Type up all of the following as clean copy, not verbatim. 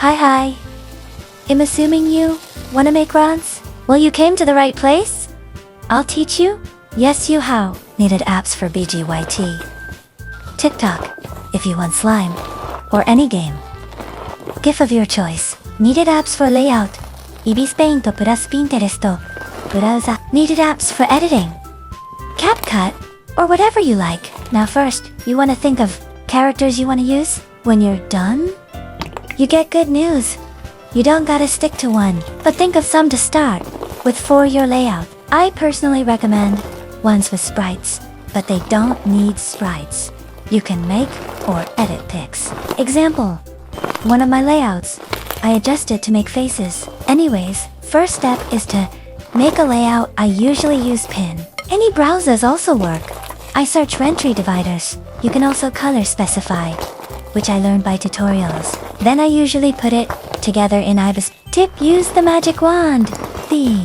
Hi. I'm assuming you wanna make rants? Well, you came to the right place. I'll teach you. Yes, you how. Needed apps for BGYT. TikTok, if you want slime. Or any game. GIF of your choice. Needed apps for layout. Ibis Paint plus Pinterest. Browser. Needed apps for editing. CapCut, or whatever you like. Now first, you wanna think of characters you wanna use. When you're done, you get good news. You don't gotta stick to one, but think of some to start with for your layout. I personally recommend ones with sprites, but they don't need sprites. You can make or edit pics. Example, one of my layouts, I adjusted to make faces. Anyways, first step is to make a layout. I usually use pin. Any browsers also work. I search rentry dividers. You can also color specify, which I learned by tutorials. Then I usually put it together in Ibis. Tip, use the magic wand. The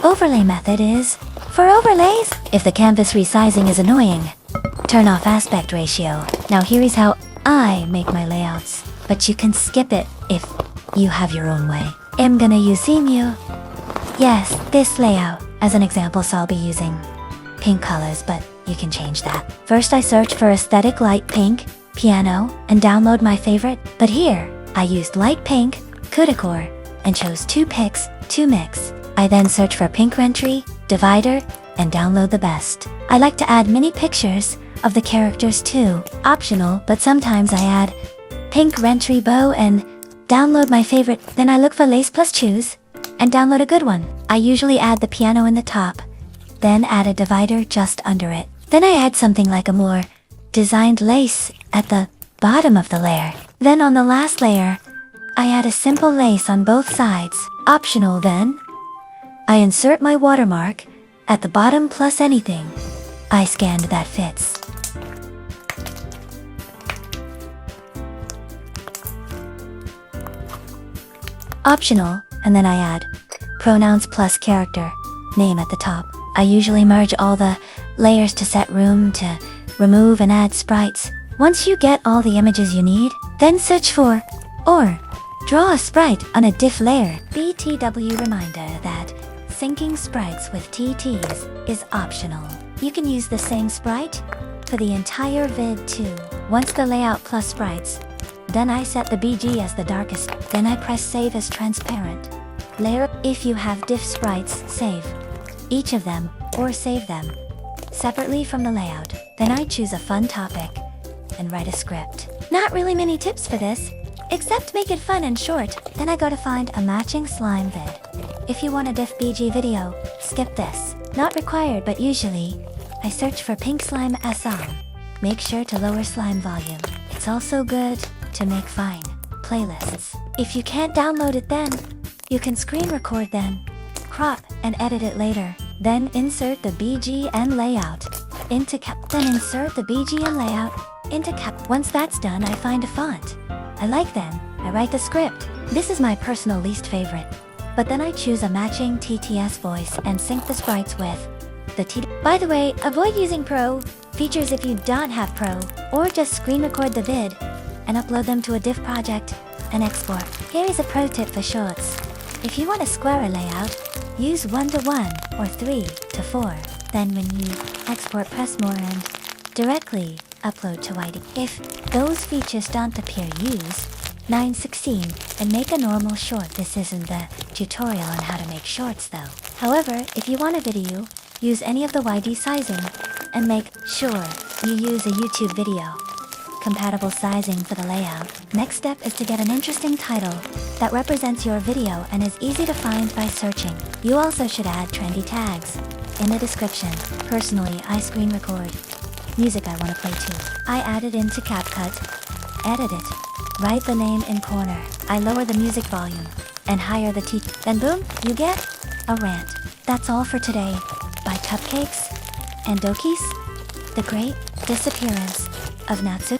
overlay method is for overlays. If the canvas resizing is annoying, turn off aspect ratio. Now here is how I make my layouts, but you can skip it if you have your own way. I'm gonna use Emu. Yes, this layout. As an example, so I'll be using pink colors, but you can change that. First I search for aesthetic light pink, piano, and download my favorite. But here, I used light pink, Cuticore, and chose 2 pics to mix. I then search for pink rentry, divider, and download the best. I like to add mini pictures of the characters too. Optional, but sometimes I add pink rentry bow and download my favorite. Then I look for lace plus choose and download a good one. I usually add the piano in the top, then add a divider just under it. Then I add something like a more designed lace at the bottom of the layer. Then on the last layer, I add a simple lace on both sides. Optional then, I insert my watermark at the bottom plus anything I scanned that fits. Optional, and then I add pronouns plus character name at the top. I usually merge all the layers to set room to remove and add sprites. Once you get all the images you need, then search for or draw a sprite on a diff layer. BTW reminder that syncing sprites with TTs is optional. You can use the same sprite for the entire vid too. Once the layout plus sprites, then I set the BG as the darkest. Then I press save as transparent. Layer. If you have diff sprites, save each of them or save them separately from the layout. Then I choose a fun topic and write a script. Not really many tips for this, except make it fun and short. Then I go to find a matching slime vid. If you want a diff BG video, skip this. Not required, but usually I search for pink slime song. Make sure to lower slime volume. It's also good to make fine playlists. If you can't download it then, you can screen record then, crop and edit it later. Then insert the BG and layout into cap. Then insert the BG and layout into cap. Once that's done, I find a font I like. Then I write the script. This is my personal least favorite, but then I choose a matching TTS voice and sync the sprites with the T. By the way, avoid using Pro features if you don't have Pro, or just screen record the vid and upload them to a diff project and export. Here is a pro tip for shorts. If you want a square layout, use 1:1 or 3:4. Then when you export, press more and directly upload to Whitey. If those features don't appear, use 9:16 and make a normal short. This isn't the tutorial on how to make shorts though. However, if you want a video, use any of the YD sizing and make sure you use a YouTube video compatible sizing for the layout. Next step is to get an interesting title that represents your video and is easy to find by searching. You also should add trendy tags in the description. Personally, I screen record music I want to play too. I add it into CapCut, edit it, write the name in corner. I lower the music volume and higher the T. Then boom, you get a rant. That's all for today by Cupcakes and Dokis. The Great Disappearance of Natsu.